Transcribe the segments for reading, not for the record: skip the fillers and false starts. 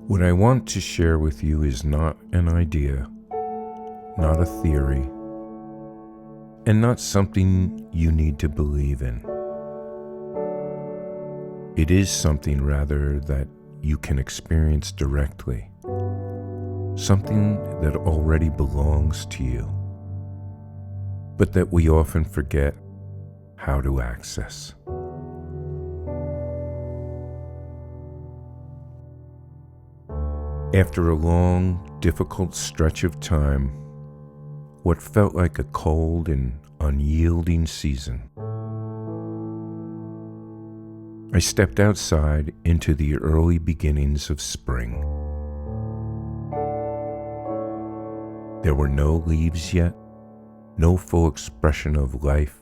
What I want to share with you is not an idea, not a theory, and not something you need to believe in. It is something, rather, that you can experience directly, something that already belongs to you, but that we often forget how to access. After a long, difficult stretch of time, what felt like a cold and unyielding season, I stepped outside into the early beginnings of spring. There were no leaves yet, no full expression of life,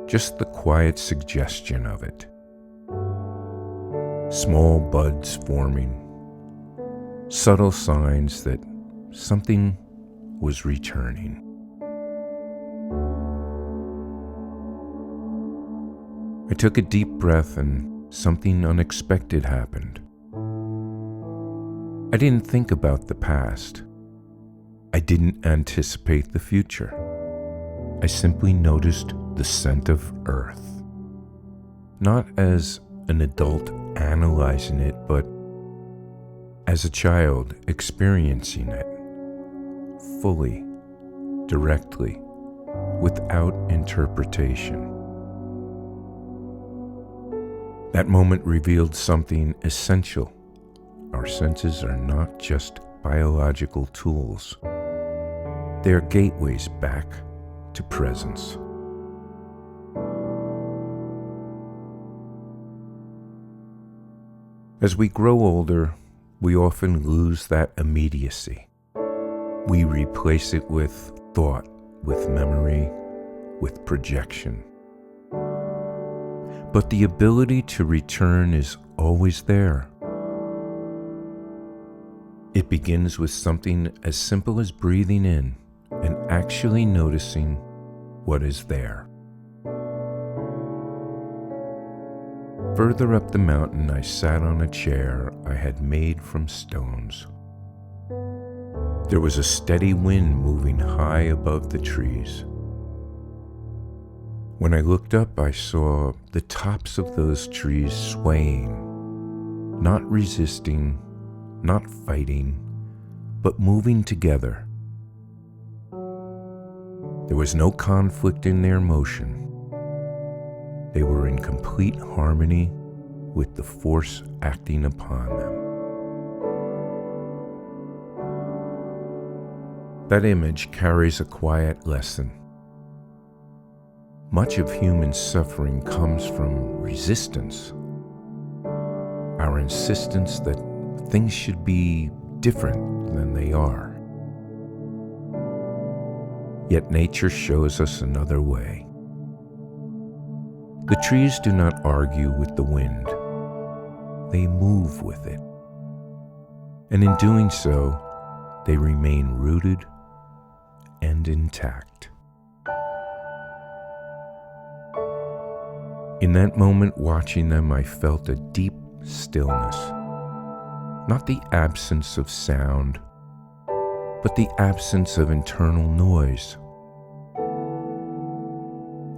just the quiet suggestion of it. Small buds forming, subtle signs that something was returning. I took a deep breath and something unexpected happened. I didn't think about the past. I didn't anticipate the future. I simply noticed the scent of earth. Not as an adult analyzing it, but as a child experiencing it, fully, directly, without interpretation. That moment revealed something essential. Our senses are not just biological tools. They are gateways back to presence. As we grow older, we often lose that immediacy. We replace it with thought, with memory, with projection. But the ability to return is always there. It begins with something as simple as breathing in and actually noticing what is there. Further up the mountain, I sat on a chair I had made from stones. There was a steady wind moving high above the trees. When I looked up, I saw the tops of those trees swaying, not resisting, not fighting, but moving together. There was no conflict in their motion. They were in complete harmony with the force acting upon them. That image carries a quiet lesson. Much of human suffering comes from resistance. Our insistence that things should be different than they are. Yet nature shows us another way. The trees do not argue with the wind. They move with it. And in doing so, they remain rooted and intact. In that moment, watching them, I felt a deep stillness. Not the absence of sound, but the absence of internal noise.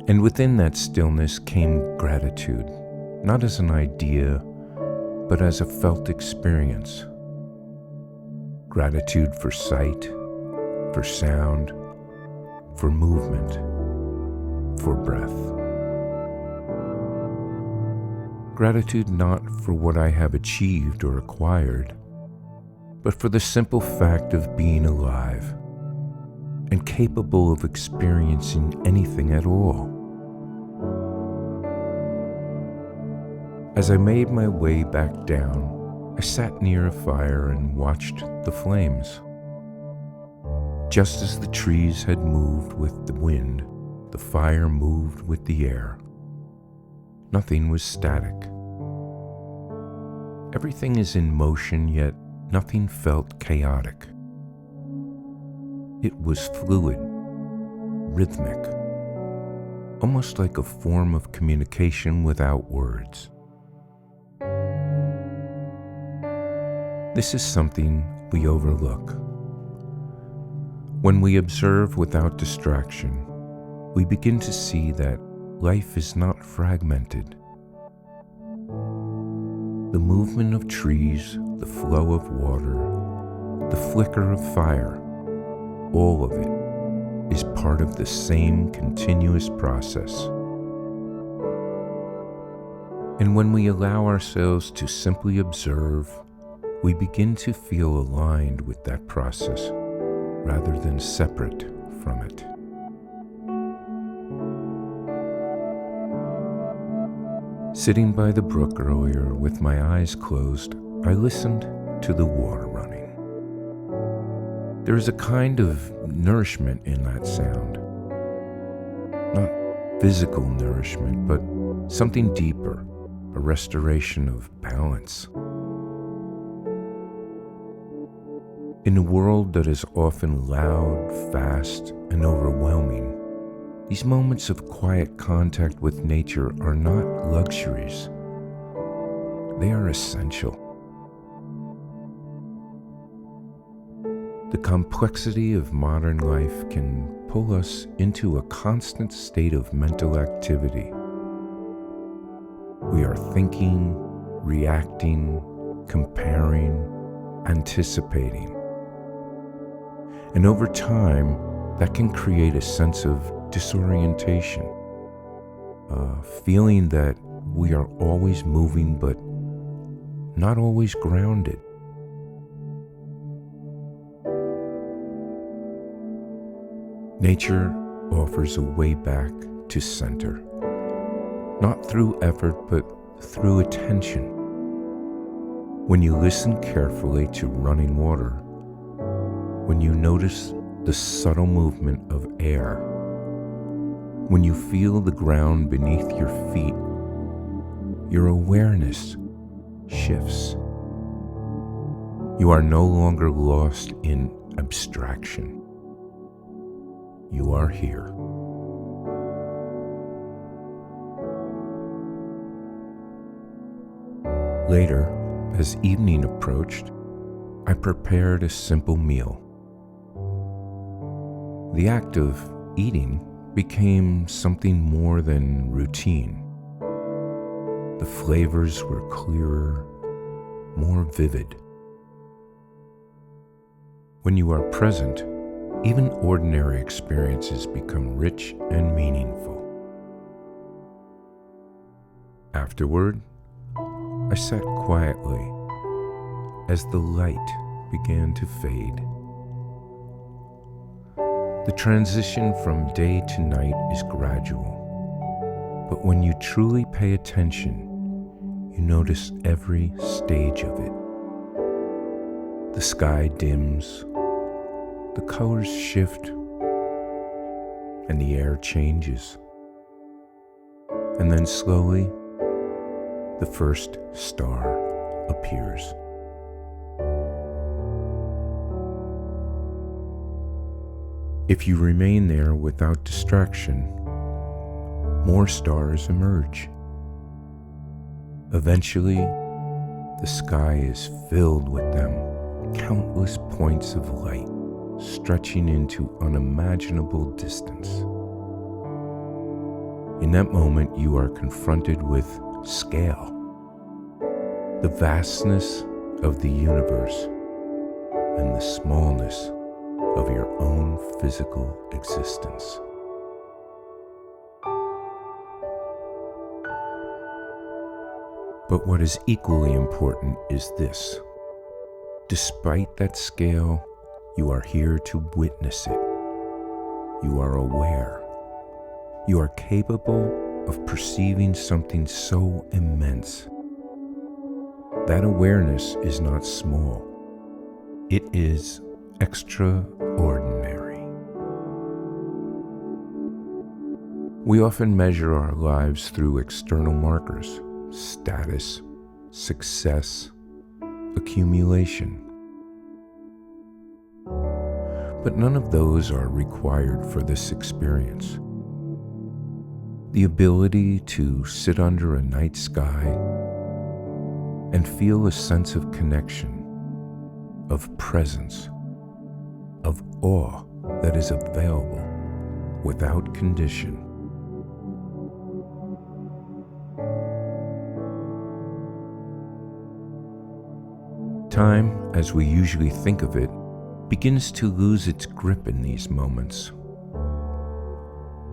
And within that stillness came gratitude, not as an idea, but as a felt experience. Gratitude for sight, for sound, for movement, for breath. Gratitude not for what I have achieved or acquired, but for the simple fact of being alive and capable of experiencing anything at all. As I made my way back down, I sat near a fire and watched the flames. Just as the trees had moved with the wind, the fire moved with the air. Nothing was static. Everything is in motion, yet nothing felt chaotic. It was fluid, rhythmic, almost like a form of communication without words. This is something we overlook. When we observe without distraction, we begin to see that life is not fragmented. The movement of trees, the flow of water, the flicker of fire, all of it is part of the same continuous process. And when we allow ourselves to simply observe, we begin to feel aligned with that process rather than separate from it. Sitting by the brook earlier with my eyes closed, I listened to the water running. There is a kind of nourishment in that sound. Not physical nourishment, but something deeper, a restoration of balance. In a world that is often loud, fast, and overwhelming, these moments of quiet contact with nature are not luxuries. They are essential. The complexity of modern life can pull us into a constant state of mental activity. We are thinking, reacting, comparing, anticipating. And over time, that can create a sense of disorientation, a feeling that we are always moving but not always grounded. Nature offers a way back to center, not through effort but through attention. When you listen carefully to running water, when you notice the subtle movement of air, when you feel the ground beneath your feet, your awareness shifts. You are no longer lost in abstraction. You are here. Later, as evening approached, I prepared a simple meal. The act of eating became something more than routine. The flavors were clearer, more vivid. When you are present, even ordinary experiences become rich and meaningful. Afterward, I sat quietly as the light began to fade. The transition from day to night is gradual, but when you truly pay attention, you notice every stage of it. The sky dims, the colors shift, and the air changes. And then slowly, the first star appears. If you remain there without distraction, more stars emerge. Eventually, the sky is filled with them, countless points of light stretching into unimaginable distance. In that moment, you are confronted with scale, the vastness of the universe, and the smallness of your own physical existence. But what is equally important is this. Despite that scale, you are here to witness it. You are aware. You are capable of perceiving something so immense. That awareness is not small. It is extraordinary. We often measure our lives through external markers, status, success, accumulation. But none of those are required for this experience. The ability to sit under a night sky and feel a sense of connection of presence, of awe that is available without condition. Time, as we usually think of it, begins to lose its grip in these moments.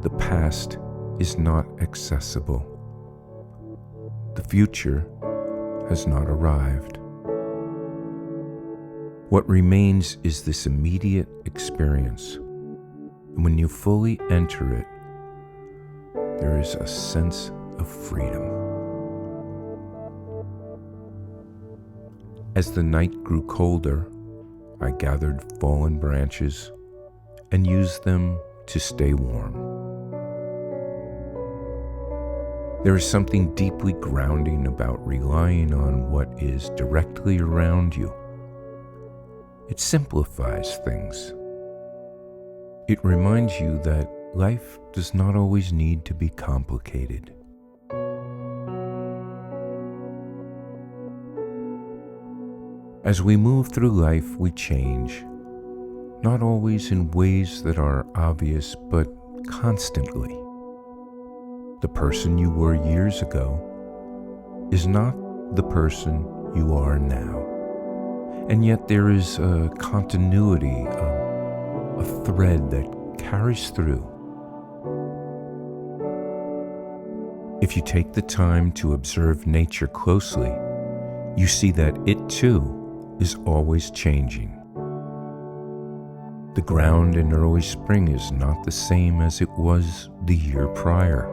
The past is not accessible. The future has not arrived. What remains is this immediate experience. And when you fully enter it, there is a sense of freedom. As the night grew colder, I gathered fallen branches and used them to stay warm. There is something deeply grounding about relying on what is directly around you. It simplifies things. It reminds you that life does not always need to be complicated. As we move through life, we change, not always in ways that are obvious, but constantly. The person you were years ago is not the person you are now. And yet there is a continuity, a thread that carries through. If you take the time to observe nature closely, you see that it too is always changing. The ground in early spring is not the same as it was the year prior.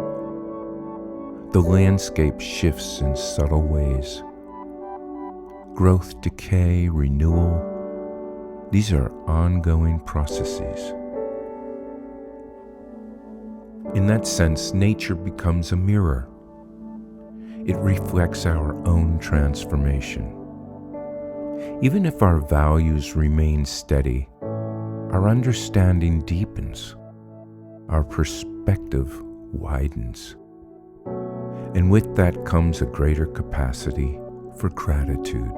The landscape shifts in subtle ways. Growth, decay, renewal, these are ongoing processes. In that sense, nature becomes a mirror. It reflects our own transformation. Even if our values remain steady, our understanding deepens, our perspective widens, and with that comes a greater capacity for gratitude.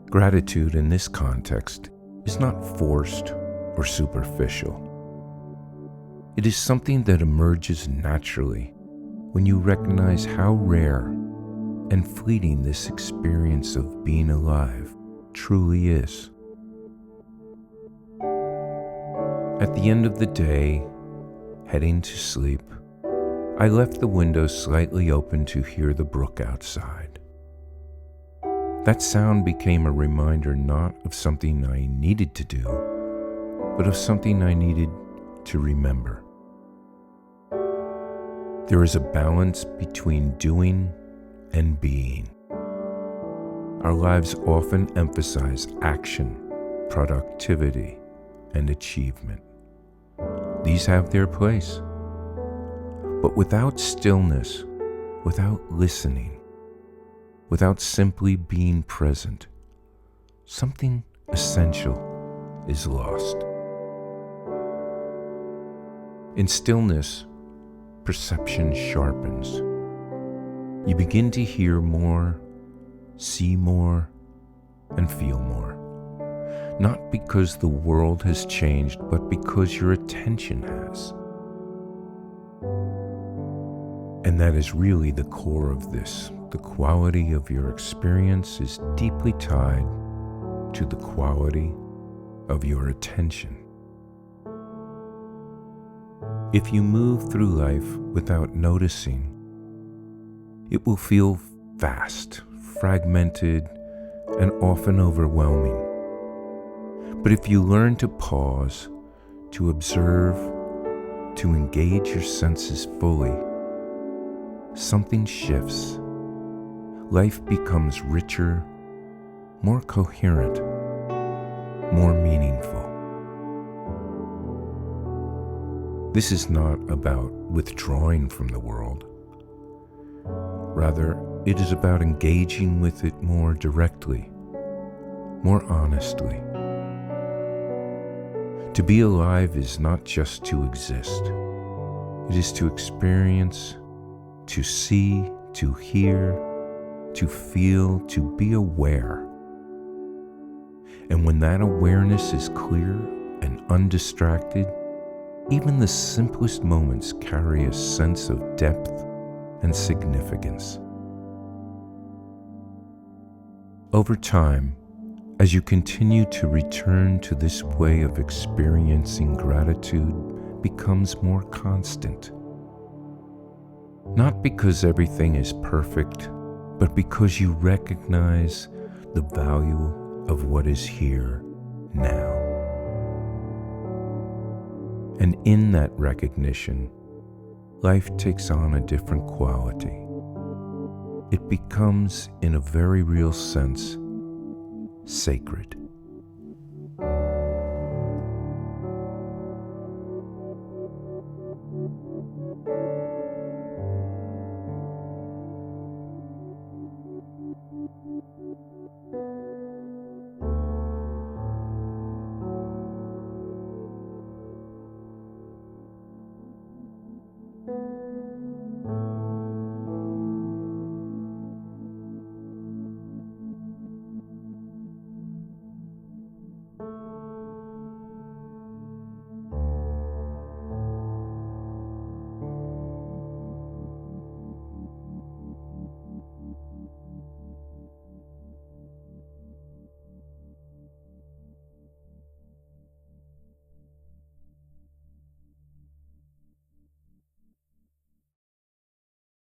Gratitude in this context is not forced or superficial. It is something that emerges naturally when you recognize how rare and fleeting this experience of being alive truly is. At the end of the day, heading to sleep, I left the window slightly open to hear the brook outside. That sound became a reminder not of something I needed to do, but of something I needed to remember. There is a balance between doing and being. Our lives often emphasize action, productivity, and achievement. These have their place. But without stillness, without listening, without simply being present, something essential is lost. In stillness, perception sharpens. You begin to hear more, see more, and feel more. Not because the world has changed, but because your attention has. And that is really the core of this. The quality of your experience is deeply tied to the quality of your attention. If you move through life without noticing, it will feel fast, fragmented, and often overwhelming. But if you learn to pause, to observe, to engage your senses fully, something shifts. Life becomes richer, more coherent, more meaningful. This is not about withdrawing from the world. Rather, it is about engaging with it more directly, more honestly. To be alive is not just to exist. It is to experience, to see, to hear, to feel, to be aware. And when that awareness is clear and undistracted, even the simplest moments carry a sense of depth and significance. Over time, as you continue to return to this way of experiencing gratitude becomes more constant. Not because everything is perfect, but because you recognize the value of what is here now. And in that recognition, life takes on a different quality. It becomes, in a very real sense, sacred.